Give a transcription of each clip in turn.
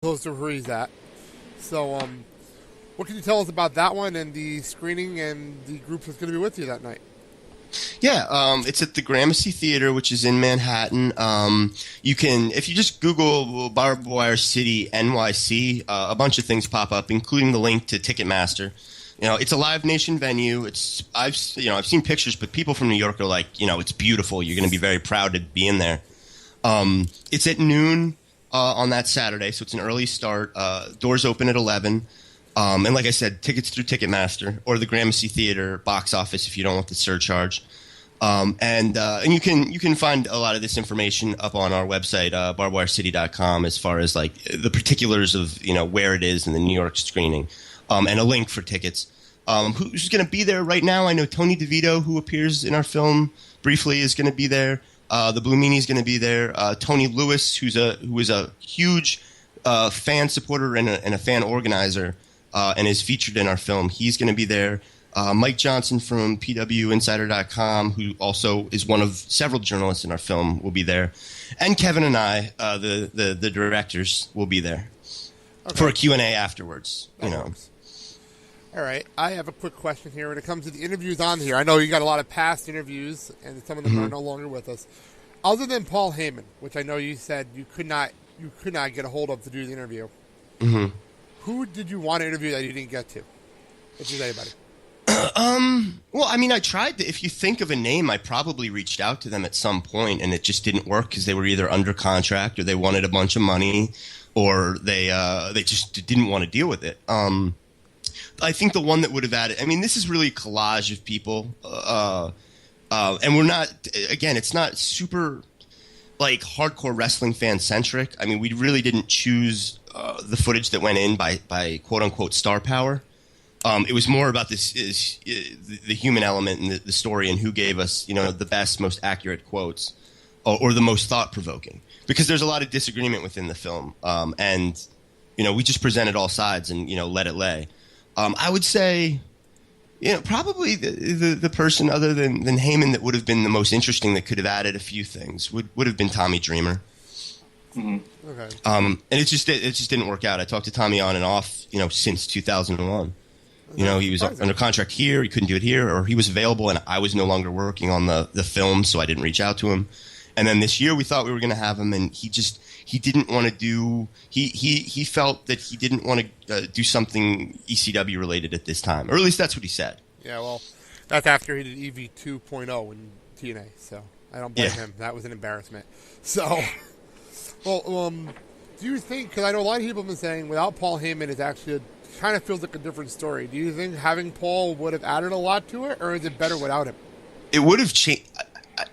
close to where he's at. So, what can you tell us about that one and the screening and the group that's going to be with you that night? Yeah, it's at the Gramercy Theater, which is in Manhattan. You can, if you just Google Barbed Wire City NYC, a bunch of things pop up, including the link to Ticketmaster. It's a Live Nation venue. I've seen pictures, but people from New York are like, it's beautiful. You're going to be very proud to be in there. It's at noon on that Saturday, so it's an early start. Doors open at 11. And like I said, tickets through Ticketmaster or the Gramercy Theater box office if you don't want the surcharge. And you can find a lot of this information up on our website, barbedwirecity.com, as far as like the particulars of where it is in the New York screening, and a link for tickets. Who's going to be there right now? I know Tony DeVito, who appears in our film briefly, is going to be there. The Blue Meanie is going to be there. Tony Lewis, who is a huge fan supporter and a fan organizer. And is featured in our film. He's going to be there. Mike Johnson from PWInsider.com, who also is one of several journalists in our film, will be there. And Kevin and I, the directors, will be there for a Q&A afterwards. All right. I have a quick question here. When it comes to the interviews on here, I know you got a lot of past interviews, and some of them are no longer with us. Other than Paul Heyman, which I know you said you could not get a hold of to do the interview. Mm-hmm. Who did you want to interview that you didn't get to? If there's anybody. Well, I mean, I tried to. If you think of a name, I probably reached out to them at some point, and it just didn't work because they were either under contract or they wanted a bunch of money, or they just didn't want to deal with it. I think the one that would have added. I mean, this is really a collage of people, and we're not. Again, it's not super like hardcore wrestling fan centric. I mean, we really didn't choose the footage that went in by quote unquote star power. It was more about the human element and the story and who gave us, the best, most accurate quotes or the most thought provoking, because there's a lot of disagreement within the film. And we just presented all sides and, let it lay. I would say, probably the person other than Heyman that would have been the most interesting that could have added a few things would have been Tommy Dreamer. Mm-hmm. Okay. And it just didn't work out. I talked to Tommy on and off, since 2001. He was under contract here, he couldn't do it here, or he was available and I was no longer working on the film, so I didn't reach out to him. And then this year we thought we were going to have him, and he didn't want to do. He felt that he didn't want to do something ECW related at this time, or at least that's what he said. Yeah, well, that's after he did EV 2.0 in TNA, so I don't blame him. That was an embarrassment. So. Well, do you think, because I know a lot of people have been saying without Paul Heyman it actually kind of feels like a different story. Do you think having Paul would have added a lot to it, or is it better without him? It would have changed.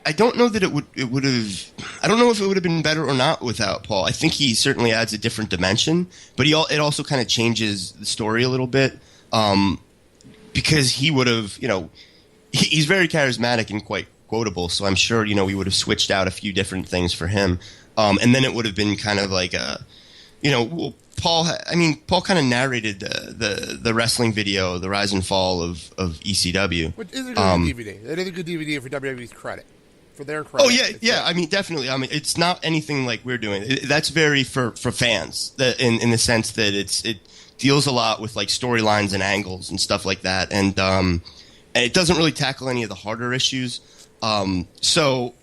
I don't know that it would have. I don't know if it would have been better or not without Paul. I think he certainly adds a different dimension, but it also kind of changes the story a little bit, because he would have, he's very charismatic and quite quotable. So I'm sure we would have switched out a few different things for him. And then it would have been kind of like Paul kind of narrated the wrestling video, the rise and fall of ECW. Which is a good DVD. It is a good DVD for WWE's credit. For their credit. Oh, yeah. I mean, definitely. I mean, it's not anything like we're doing. That's very for fans, in the sense that it deals a lot with like storylines and angles and stuff like that. And it doesn't really tackle any of the harder issues. So...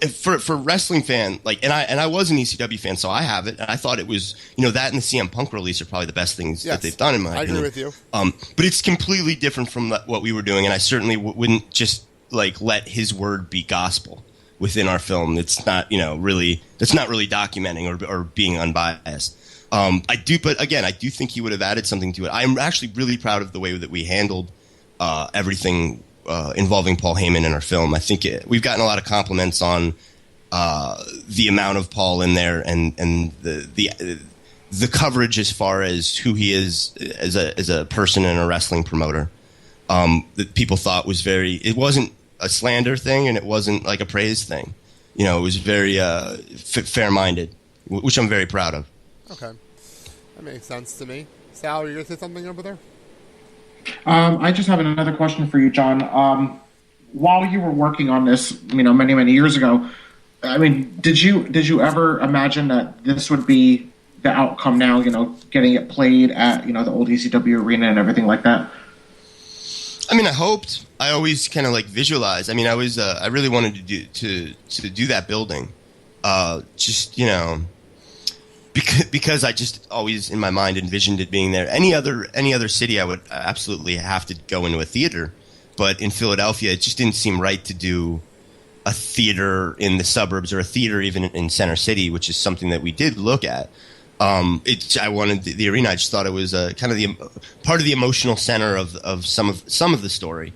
For wrestling fan, and I was an ECW fan, so I have it, and I thought it was, that and the CM Punk release are probably the best things that they've done in my opinion. I agree with you. But it's completely different from what we were doing, and I certainly wouldn't just let his word be gospel within our film. It's not, it's not really documenting or being unbiased. I do think he would have added something to it. I'm actually really proud of the way that we handled everything. Involving Paul Heyman in our film. I think we've gotten a lot of compliments on the amount of Paul in there and the coverage as far as who he is as a person and a wrestling promoter. That people thought was it wasn't a slander thing and it wasn't like a praise thing. It was very fair-minded, which I'm very proud of. Okay. That makes sense to me. Sal, are you going to say something over there? I just have another question for you, John. While you were working on this, many years ago, I mean, did you ever imagine that this would be the outcome now, getting it played at, the old ECW arena and everything like that? I mean, I hoped. I always kind of like visualized. I mean, I really wanted to do that building. Because I just always in my mind envisioned it being there. Any other city, I would absolutely have to go into a theater. But in Philadelphia, it just didn't seem right to do a theater in the suburbs or a theater even in Center City, which is something that we did look at. I wanted the arena. I just thought it was kind of the part of the emotional center of some of the story.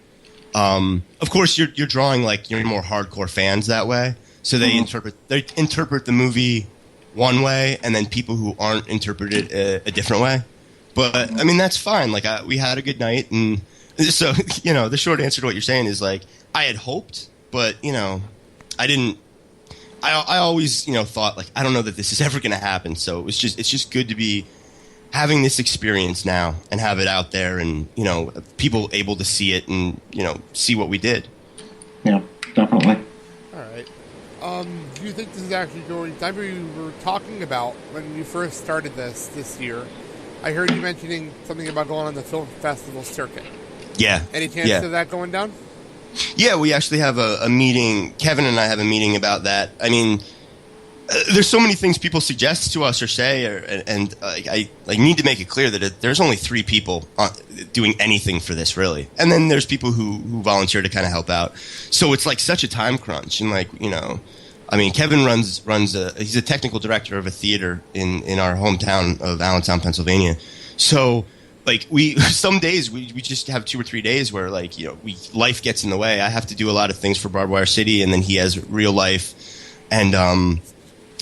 Of course, you're drawing like your more hardcore fans that way, so they interpret the movie one way, and then people who aren't interpret it a different way. But I mean, that's fine. Like we had a good night, and so the short answer to what you're saying is like I had hoped, but I didn't. I always, thought like I don't know that this is ever going to happen. So it's just good to be having this experience now and have it out there, and people able to see it and see what we did. Yeah, definitely. All right. Do you think this is actually going? I remember you were talking about when you first started this year. I heard you mentioning something about going on the film festival circuit. Yeah. Any chance of that going down? Yeah, we actually have a meeting. Kevin and I have a meeting about that. I mean, there's so many things people suggest to us or say, and I need to make it clear that there's only 3 people doing anything for this, really. And then there's people who volunteer to kind of help out. So it's like such a time crunch. And I mean, Kevin he's a technical director of a theater in our hometown of Allentown, Pennsylvania. So like some days we just have 2 or 3 days where life gets in the way. I have to do a lot of things for Barbed Wire City, and then he has real life. And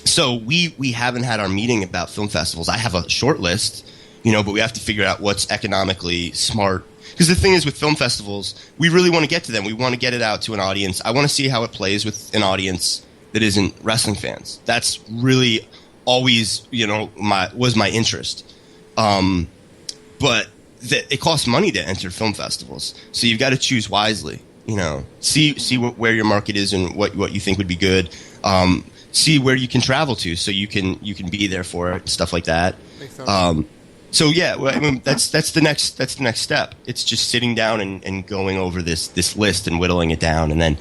so we haven't had our meeting about film festivals. I have a short list, but we have to figure out what's economically smart. Because the thing is with film festivals, we really want to get to them. We want to get it out to an audience. I want to see how it plays with an audience that isn't wrestling fans. That's really always, was my interest. But it costs money to enter film festivals, so you've got to choose wisely. See where your market is and what you think would be good. See where you can travel to, so you can be there for it, stuff like that. Makes sense. So yeah, I mean, that's the next step. It's just sitting down and going over this list and whittling it down, and then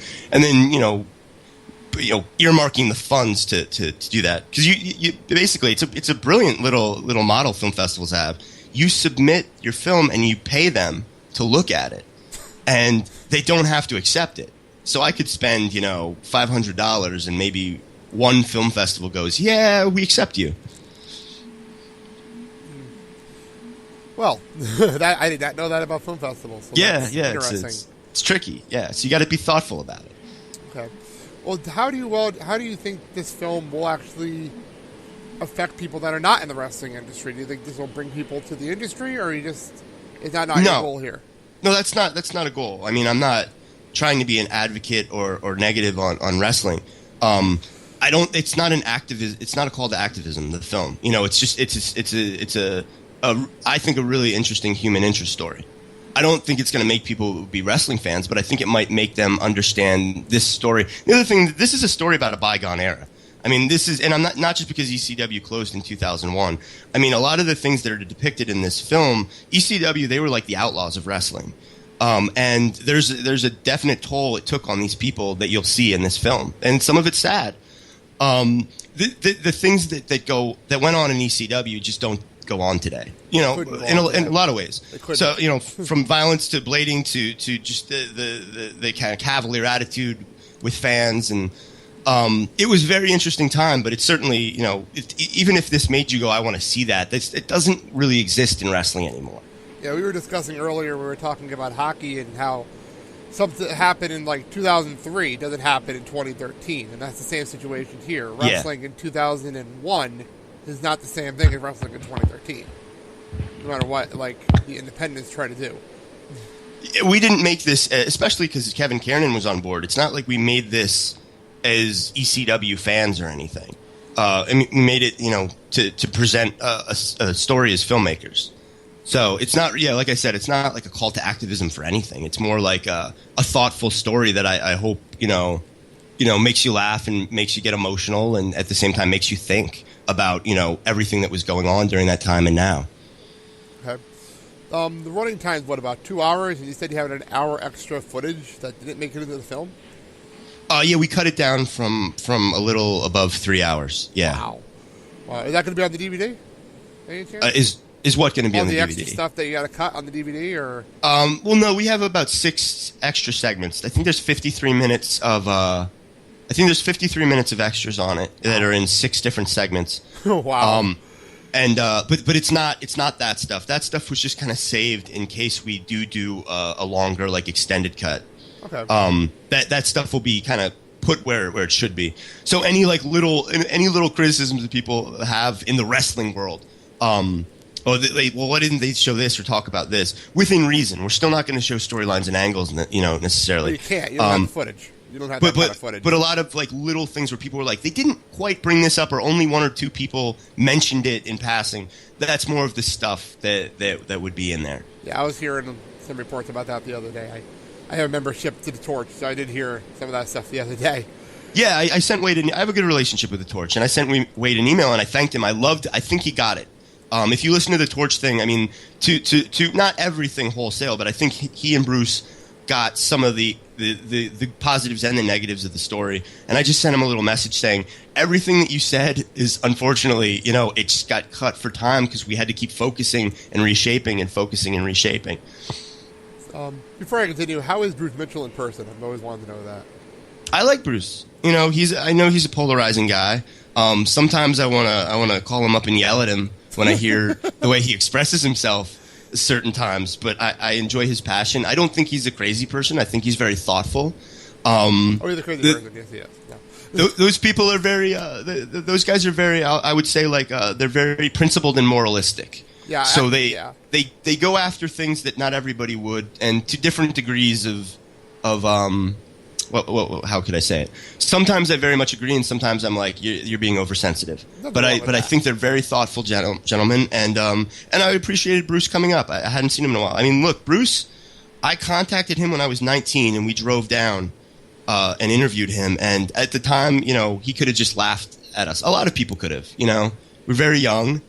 earmarking the funds to do that, because you basically it's a brilliant little model film festivals have. You submit your film and you pay them to look at it, and they don't have to accept it. So I could spend, $500 and maybe one film festival goes, yeah, we accept you. Well, I did not know that about film festivals. So yeah, it's tricky. Yeah, so you got to be thoughtful about it. Okay. Well, how do you think this film will actually affect people that are not in the wrestling industry? Do you think this will bring people to the industry, or is that not your goal here? No, that's not a goal. I mean, I'm not trying to be an advocate or negative on wrestling. It's not it's not a call to activism, the film. It's I think a really interesting human interest story. I don't think it's going to make people be wrestling fans, but I think it might make them understand this story. The other thing, this is a story about a bygone era. I mean, and I'm not just because ECW closed in 2001. I mean, a lot of the things that are depicted in this film, ECW, they were like the outlaws of wrestling. And there's a definite toll it took on these people that you'll see in this film. And some of it's sad. The things that went on in ECW just don't go on today, in a lot of ways. So, from violence to blading to just the kind of cavalier attitude with fans, and it was a very interesting time. But it's certainly, even if this made you go, I want to see that, it doesn't really exist in wrestling anymore. Yeah, we were discussing earlier, we were talking about hockey and how something happened in 2003 doesn't happen in 2013, and that's the same situation here. Wrestling in 2001 is not the same thing as wrestling in 2013, no matter what the independents try to do. We didn't make this, especially because Kevin Kiernan was on board. It's not like we made this as ECW fans or anything. We made it, to present a story as filmmakers. So it's not, like I said, it's not like a call to activism for anything. It's more like a thoughtful story that I hope, makes you laugh and makes you get emotional, and at the same time makes you think. about, everything that was going on during that time and now. Okay. The running time's what, about 2 hours? And you said you had an hour extra footage that didn't make it into the film? Yeah, we cut it down from a little above 3 hours. Yeah. Wow. Is that going to be on the DVD? Any chance? Is what going to be on the DVD? All the extra stuff that you got to cut on the DVD, or? Well, no, we have about 6 extra segments. I think there's 53 minutes of extras on it that are in 6 different segments. Wow. But it's not that stuff. That stuff was just kind of saved in case we do a longer, like, extended cut. Okay. That stuff will be kind of put where it should be. So any little criticisms that people have in the wrestling world, why didn't they show this or talk about this? Within reason, we're still not going to show storylines and angles, necessarily. Well, you can't. You don't have the footage. You don't have that kind of footage. But a lot of like little things where people were like, they didn't quite bring this up, or only 1 or 2 people mentioned it in passing. That's more of the stuff that would be in there. Yeah, I was hearing some reports about that the other day. I have a membership to the Torch, so I did hear some of that stuff the other day. Yeah, I sent Wade I have a good relationship with the Torch, and I sent Wade an email, and I thanked him. I think he got it. If you listen to the Torch thing, I mean, to not everything wholesale, but I think he and Bruce got some of the positives and the negatives of the story. And I just sent him a little message saying, everything that you said is, unfortunately, it just got cut for time because we had to keep focusing and reshaping and focusing and reshaping. Before I continue, how is Bruce Mitchell in person? I've always wanted to know that. I like Bruce. I know he's a polarizing guy. Sometimes I wanna call him up and yell at him when I hear the way he expresses himself certain times, but I enjoy his passion. I don't think he's a crazy person. I think he's very thoughtful. He's a crazy person. Yes. No. Those people are very. Those guys are very. I would say they're very principled and moralistic. Yeah. So they go after things that not everybody would, and to different degrees of how could I say it? Sometimes I very much agree, and sometimes I'm like, you're being oversensitive. But I think they're very thoughtful gentlemen, and I appreciated Bruce coming up. I hadn't seen him in a while. I mean, look, Bruce, I contacted him when I was 19, and we drove down and interviewed him. And at the time, he could have just laughed at us. A lot of people could have. We're very young.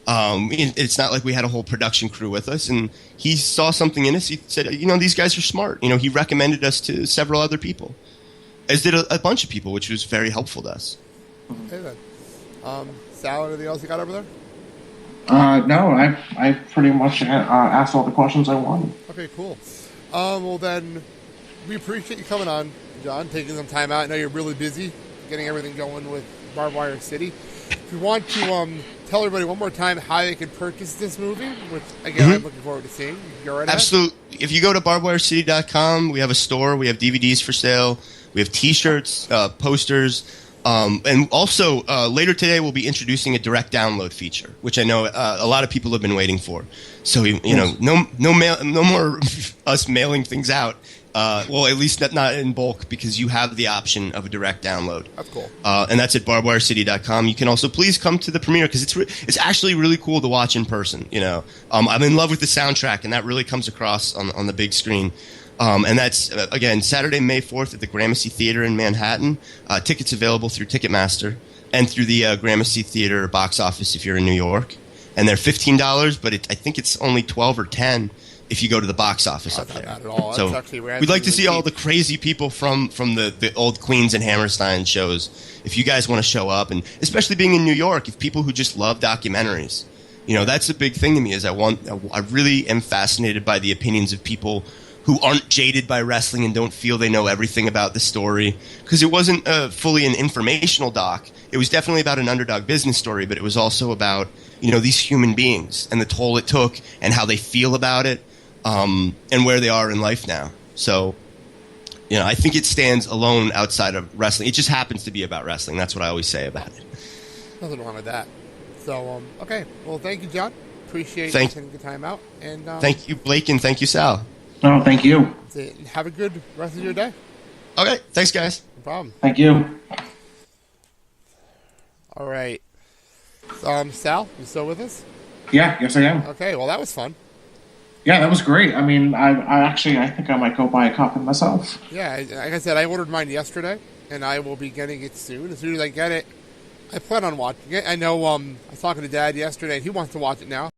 It's not like we had a whole production crew with us, and he saw something in us. He said, these guys are smart. He recommended us to several other people, as did a bunch of people, which was very helpful to us. Hey then. Sal, anything else you got over there? No, I pretty much asked all the questions I wanted. Okay, cool. Well then, we appreciate you coming on, John, taking some time out. I know you're really busy getting everything going with Barbed Wire City. If you want to tell everybody one more time how they can purchase this movie, which, again, I'm looking forward to seeing. Go right Absolutely. If you go to barbedwirecity.com, we have a store. We have DVDs for sale. We have T-shirts, posters. And also, later today, we'll be introducing a direct download feature, which I know a lot of people have been waiting for. So, no more us mailing things out. Well, at least not in bulk, because you have the option of a direct download. That's cool. And that's at barbedwirecity.com. You can also please come to the premiere, because it's actually really cool to watch in person. I'm in love with the soundtrack, and that really comes across on the big screen. And that's, again, Saturday, May 4th at the Gramercy Theater in Manhattan. Tickets available through Ticketmaster and through the Gramercy Theater box office if you're in New York. And they're $15, but I think it's only $12 or $10 if you go to the box office up there. Not at all. So we'd like to see all the crazy people from the old Queens and Hammerstein shows. If you guys want to show up, and especially being in New York, if people who just love documentaries, that's a big thing to me. I really am fascinated by the opinions of people who aren't jaded by wrestling and don't feel they know everything about the story. Because it wasn't fully an informational doc. It was definitely about an underdog business story, but it was also about, these human beings and the toll it took and how they feel about it, and where they are in life now. So, I think it stands alone outside of wrestling. It just happens to be about wrestling. That's what I always say about it. Nothing wrong with that. So, okay. Well, thank you, John. Appreciate you taking the time out. And thank you, Blake, and thank you, Sal. Oh, thank you. Have a good rest of your day. Okay. Thanks, guys. No problem. Thank you. All right. Sal, you still with us? Yeah, yes I am. Okay, well, that was fun. Yeah, that was great. I mean, I think I might go buy a copy myself. Yeah, like I said, I ordered mine yesterday, and I will be getting it soon. As soon as I get it, I plan on watching it. I know I was talking to Dad yesterday, and he wants to watch it now.